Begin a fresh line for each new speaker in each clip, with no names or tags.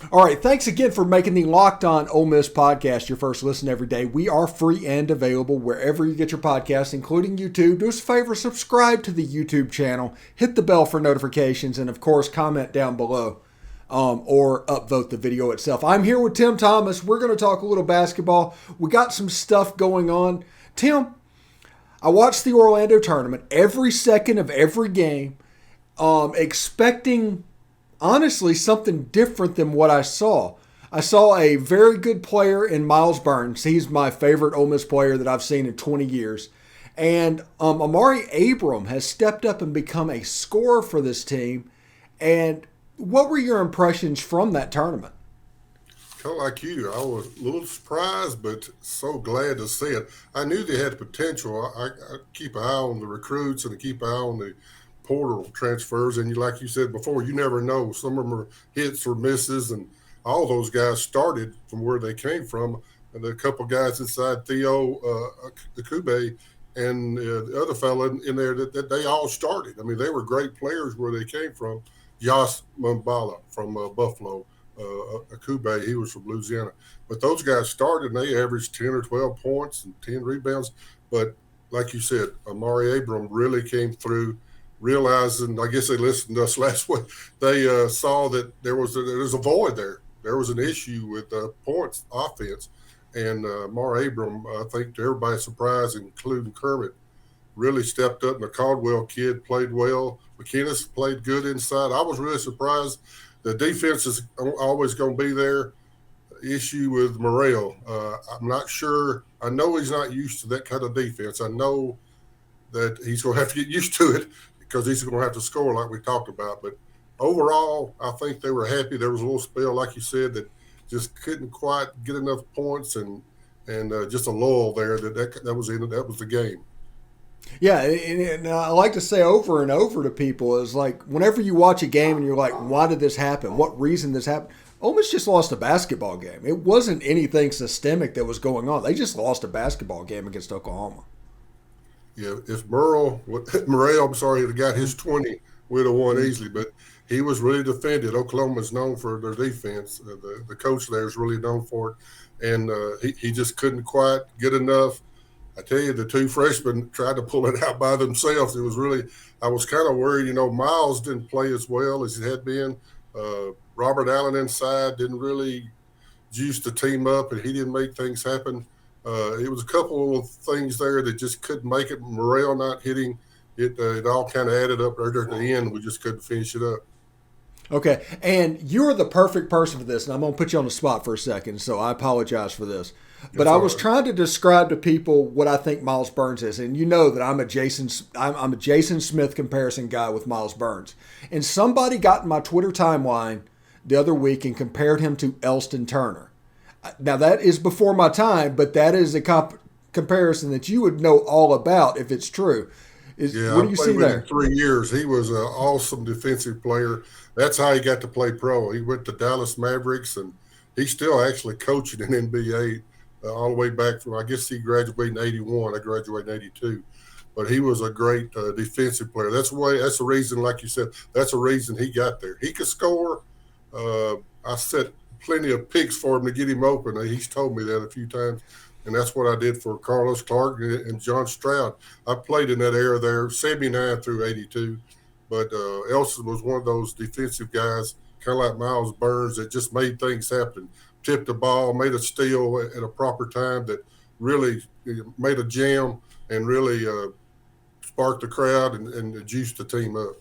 All right, thanks again for making the Locked On Ole Miss podcast your first listen every day. We are free and available wherever you get your podcasts, including YouTube. Do us a favor, subscribe to the YouTube channel, hit the bell for notifications, and of course, comment down below or upvote the video itself. I'm here with Tim Thomas. We're going to talk a little basketball. We got some stuff going on. Tim, I watched the Orlando tournament every second of every game, expecting honestly something different than what I saw. I saw a very good player in Miles Burns. He's my favorite Ole Miss player that I've seen in 20 years. And Amari Abram has stepped up and become a scorer for this team. And what were your impressions from that tournament?
Kind of like you, I was a little surprised, but so glad to see it. I knew they had potential. I keep an eye on the recruits and I keep an eye on the portal transfers, and like you said before, you never know. Some of them are hits or misses, and all those guys started from where they came from. And a couple guys inside Theo Akube and the other fella in there that they all started. I mean, they were great players where they came from. Yas Mumbala from Buffalo, Akube, he was from Louisiana. But those guys started, and they averaged 10 or 12 points and 10 rebounds. But like you said, Amari Abram really came through, realizing, I guess they listened to us last week, they saw that there was a void there. There was an issue with points offense. And Mar Abram, I think to everybody's surprise, including Kermit, really stepped up. And the Caldwell kid played well. McInnes played good inside. I was really surprised. The defense is always going to be there. Issue with Morrell. I'm not sure. I know he's not used to that kind of defense. I know that he's going to have to get used to it, because he's going to have to score like we talked about. But overall, I think they were happy. There was a little spell, like you said, that just couldn't quite get enough points, and just a lull there. That was in it. That was the game.
Yeah, and I like to say over and over to people is like, whenever you watch a game and you're like, why did this happen? What reason this happened? Ole Miss just lost a basketball game. It wasn't anything systemic that was going on. They just lost a basketball game against Oklahoma.
Yeah, if Morrell, I'm sorry, had got his 20, we'd have won easily. But he was really defended. Oklahoma's known for their defense. The coach there is really known for it. And he just couldn't quite get enough. I tell you, the two freshmen tried to pull it out by themselves. It was really, I was kind of worried. Miles didn't play as well as he had been. Robert Allen inside didn't really juice the team up, and he didn't make things happen. It was a couple of things there that just couldn't make it. Morrell not hitting it, it all kind of added up right there at the end. We just couldn't finish it up.
Okay, and you're the perfect person for this, and I'm going to put you on the spot for a second, so I apologize for this. But I was trying to describe to people what I think Miles Burns is, and you know that I'm a Jason Smith comparison guy with Miles Burns. And somebody got in my Twitter timeline the other week and compared him to Elston Turner. Now, that is before my time, but that is a comparison that you would know all about if it's true. What do you see there?
3 years. He was an awesome defensive player. That's how he got to play pro. He went to Dallas Mavericks, and he's still actually coaching in NBA all the way back from, I guess he graduated in 81. I graduated in 82. But he was a great defensive player. That's the reason, like you said, that's the reason he got there. He could score. I set plenty of picks for him to get him open. He's told me that a few times, and that's what I did for Carlos Clark and John Stroud. I played in that era there, 79 through 82, but Elston was one of those defensive guys, kind of like Miles Burns, that just made things happen, tipped the ball, made a steal at a proper time that really made a jam and really sparked the crowd and juiced the team up.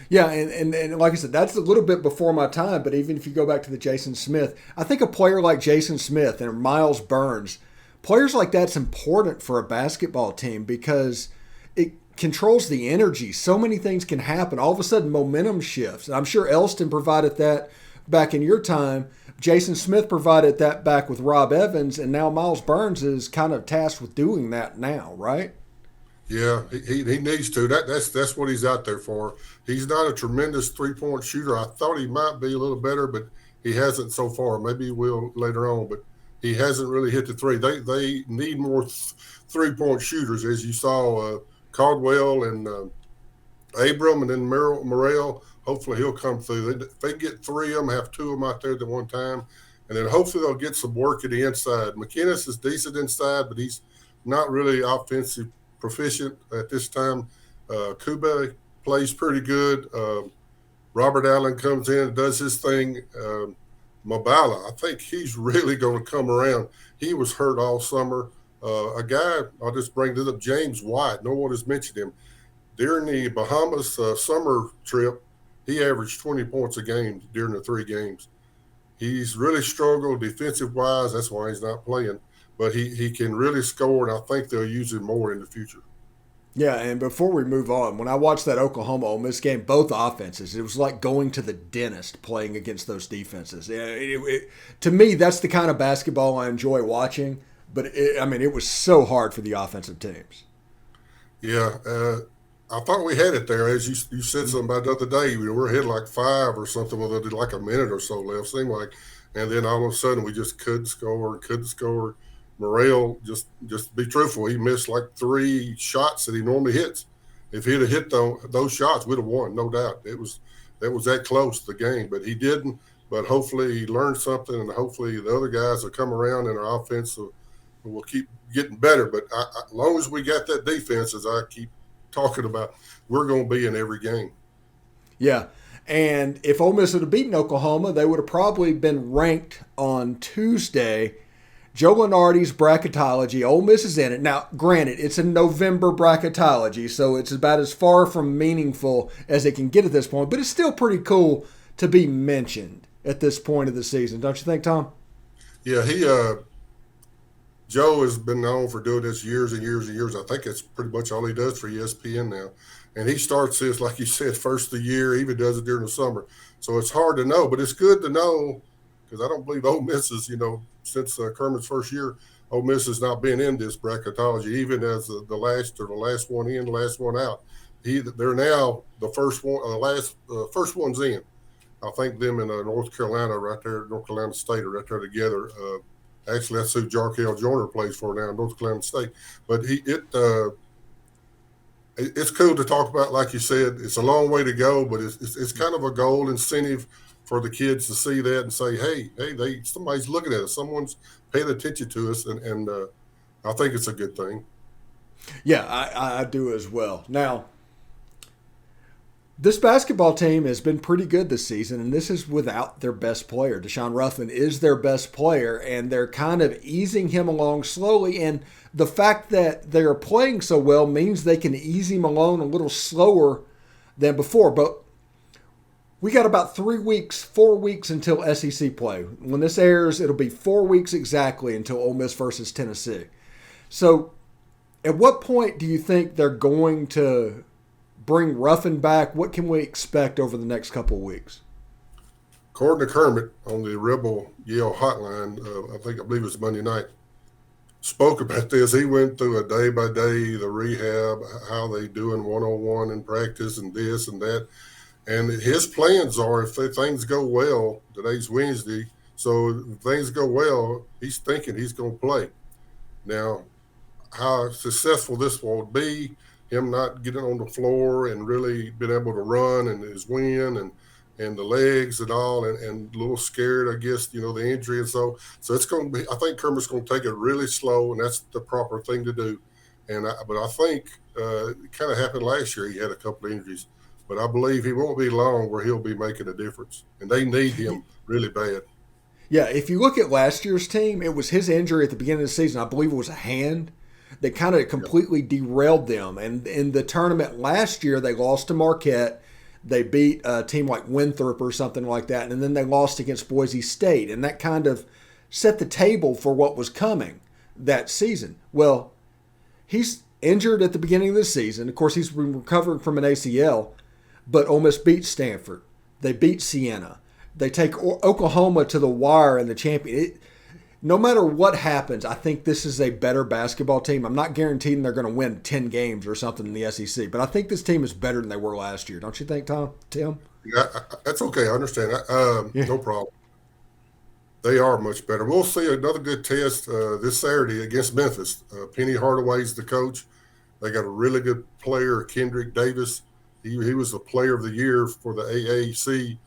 Yeah, and like I said, that's a little bit before my time, but even if you go back to the Jason Smith, I think a player like Jason Smith and Miles Burns, players like that's important for a basketball team because it controls the energy. So many things can happen. All of a sudden, momentum shifts. I'm sure Elston provided that back in your time. Jason Smith provided that back with Rob Evans, and now Miles Burns is kind of tasked with doing that now, right?
Yeah, he needs to. That's what he's out there for. He's not a tremendous three-point shooter. I thought he might be a little better, but he hasn't so far. Maybe he will later on, but he hasn't really hit the three. They need more three-point shooters, as you saw Caldwell and Abram and then Morrell hopefully he'll come through. If they get three of them, have two of them out there at one time, and then hopefully they'll get some work at the inside. McInnes is decent inside, but he's not really offensive proficient at this time. Kube plays pretty good. Robert Allen comes in and does his thing. Mabala, I think he's really going to come around. He was hurt all summer. A guy, I'll just bring this up, James White. No one has mentioned him. During the Bahamas summer trip, he averaged 20 points a game during the 3 games. He's really struggled defensive-wise. That's why he's not playing. But he can really score, and I think they'll use him more in the future.
Yeah, and before we move on, when I watched that Oklahoma Ole Miss game, both offenses, it was like going to the dentist playing against those defenses. To me, that's the kind of basketball I enjoy watching. But, it was so hard for the offensive teams.
Yeah, I thought we had it there. As you said something about the other day, we were ahead like 5 or something with like a minute or so left, seemed like. And then all of a sudden we just couldn't score. Morrell, just to be truthful, he missed like 3 shots that he normally hits. If he'd have hit those shots, we'd have won, no doubt. That was that close to the game, but he didn't. But hopefully he learned something, and hopefully the other guys will come around and our offense will keep getting better. But as long as we got that defense, as I keep talking about, we're going to be in every game.
Yeah. And if Ole Miss would have beaten Oklahoma, they would have probably been ranked on Tuesday. Joe Lunardi's bracketology, Ole Miss is in it. Now, granted, it's a November bracketology, so it's about as far from meaningful as it can get at this point, but it's still pretty cool to be mentioned at this point of the season. Don't you think, Tom?
Yeah, Joe has been known for doing this years and years and years. I think it's pretty much all he does for ESPN now. And he starts this, like you said, first of the year, even does it during the summer. So it's hard to know, but it's good to know because I don't believe Ole Miss is, since Kermit's first year, Ole Miss has not been in this bracketology, even as the last one in, last one out. They're now the first one, first one's in. I think them in North Carolina, right there, North Carolina State are right there together. Actually, that's who Jarkel Joyner plays for now, North Carolina State. But it's cool to talk about, like you said. It's a long way to go, but it's kind of a goal incentive for the kids to see that and say, hey, somebody's looking at us. Someone's paying attention to us, and I think it's a good thing.
Yeah, I do as well. Now, this basketball team has been pretty good this season, and this is without their best player. Deshaun Ruffin is their best player, and they're kind of easing him along slowly. And the fact that they're playing so well means they can ease him along a little slower than before. But we got about 4 weeks until SEC play. When this airs, it'll be 4 weeks exactly until Ole Miss versus Tennessee. So at what point do you think they're going to bring Ruffin back? What can we expect over the next couple of weeks?
According to Kermit on the Rebel Yale hotline, I believe it was Monday night, spoke about this. He went through a day-by-day, the rehab, how they doing one-on-one in practice and this and that. And his plans are, if things go well, today's Wednesday, so if things go well, he's thinking he's going to play. Now, how successful this will be, him not getting on the floor and really being able to run and his win and the legs and all and a little scared, I guess, the injury. And so it's going to be, I think Kermit's going to take it really slow, and that's the proper thing to do. But I think it kind of happened last year. He had a couple of injuries. But I believe he won't be long where he'll be making a difference. And they need him really bad.
Yeah, if you look at last year's team, it was his injury at the beginning of the season. I believe it was a hand that kind of completely derailed them. And in the tournament last year, they lost to Marquette. They beat a team like Winthrop or something like that. And then they lost against Boise State. And that kind of set the table for what was coming that season. Well, he's injured at the beginning of the season. Of course, he's been recovering from an ACL. But Ole Miss beat Stanford. They beat Siena. They take Oklahoma to the wire in the champion. No matter what happens, I think this is a better basketball team. I'm not guaranteeing they're going to win 10 games or something in the SEC, but I think this team is better than they were last year. Don't you think, Tim?
Yeah, that's okay. I understand. No problem. They are much better. We'll see another good test this Saturday against Memphis. Penny Hardaway's the coach. They got a really good player, Kendrick Davis. He was the player of the year for the AAC.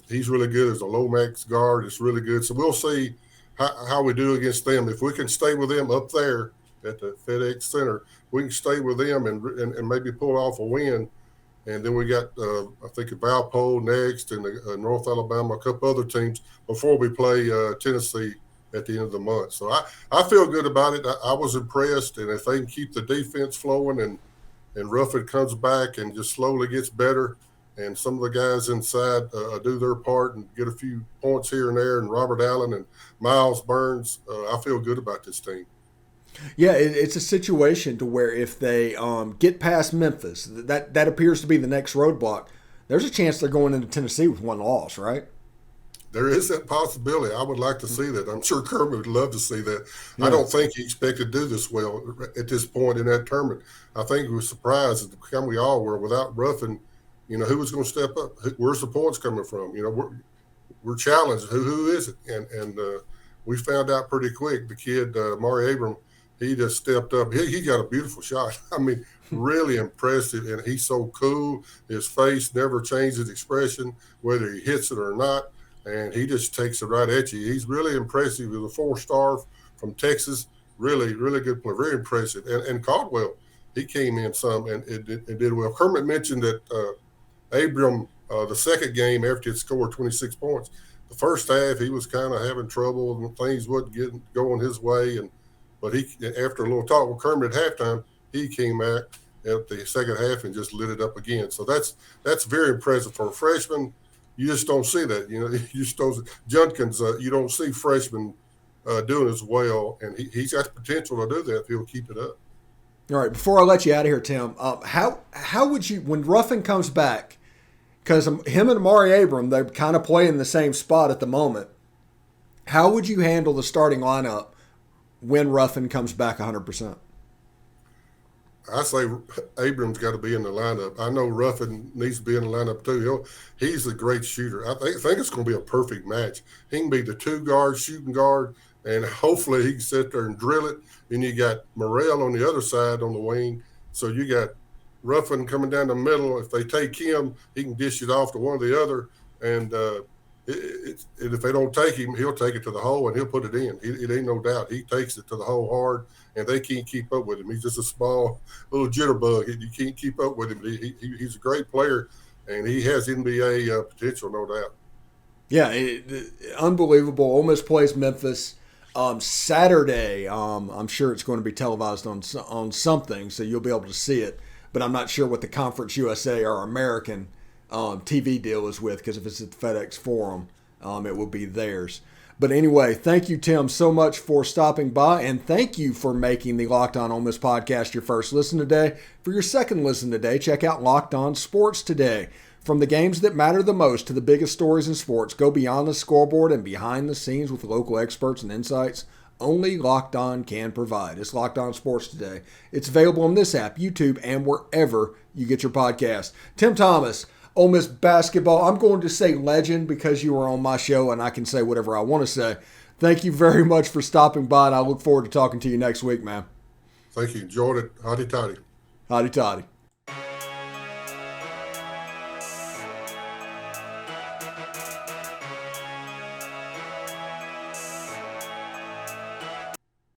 He's really good as a Lomax guard. It's really good. So we'll see how we do against them. If we can stay with them up there at the FedEx Center, we can stay with them and maybe pull off a win. And then we got, I think, Valpo next and North Alabama, a couple other teams before we play Tennessee at the end of the month. So I feel good about it. I was impressed. And if they can keep the defense flowing and Ruffin comes back and just slowly gets better, and some of the guys inside do their part and get a few points here and there, and Robert Allen and Miles Burns, I feel good about this team.
Yeah, it's a situation to where if they get past Memphis, that appears to be the next roadblock, there's a chance they're going into Tennessee with one loss, right?
There is that possibility. I would like to see that. I'm sure Kermit would love to see that. Yeah. I don't think he expected to do this well at this point in that tournament. I think he was surprised, as we all were, without Ruffin. Who was going to step up? Where's the points coming from? We're challenged. Who is it? And we found out pretty quick. The kid, Mari Abram, he just stepped up. He got a beautiful shot. I mean, really impressive. And he's so cool. His face never changes expression, whether he hits it or not. And he just takes it right at you. He's really impressive. He's a 4-star from Texas. Really, really good player. Very impressive. And Caldwell, he came in some and did well. Kermit mentioned that Abram, the second game after he had scored 26 points, the first half he was kind of having trouble and things wasn't going his way. But he, after a little talk with Kermit at halftime, he came back at the second half and just lit it up again. So that's very impressive for a freshman. You just don't see that. You just don't. Junkins, you don't see freshmen doing as well, and he's got the potential to do that if he'll keep it up.
All right, before I let you out of here, Tim, how would you, when Ruffin comes back, because him and Amari Abram, they're kind of playing the same spot at the moment, how would you handle the starting lineup when Ruffin comes back 100%?
I say Abram's got to be in the lineup. I know Ruffin needs to be in the lineup too. He's a great shooter. I think it's going to be a perfect match. He can be the 2-guard, shooting guard, and hopefully he can sit there and drill it. And you got Morrell on the other side on the wing. So you got Ruffin coming down the middle. If they take him, he can dish it off to one or the other. And if they don't take him, he'll take it to the hole and he'll put it in. It ain't no doubt. He takes it to the hole hard, and they can't keep up with him. He's just a small little jitterbug. You can't keep up with him. He's a great player, and he has NBA potential, no doubt.
Yeah, unbelievable. Ole Miss plays Memphis Saturday. I'm sure it's going to be televised on something, so you'll be able to see it. But I'm not sure what the Conference USA or American TV deal is with, because if it's at the FedEx Forum, it will be theirs. But anyway, thank you, Tim, so much for stopping by, and thank you for making the Locked On Ole Miss podcast your first listen today. For your second listen today, check out Locked On Sports Today. From the games that matter the most to the biggest stories in sports, go beyond the scoreboard and behind the scenes with local experts and insights only Locked On can provide. It's Locked On Sports Today. It's available on this app, YouTube, and wherever you get your podcast. Tim Thomas, Ole Miss Basketball. I'm going to say legend because you were on my show and I can say whatever I want to say. Thank you very much for stopping by, and I look forward to talking to you next week, man.
Thank you. Enjoyed it. Hotty toddy.
Hotty toddy.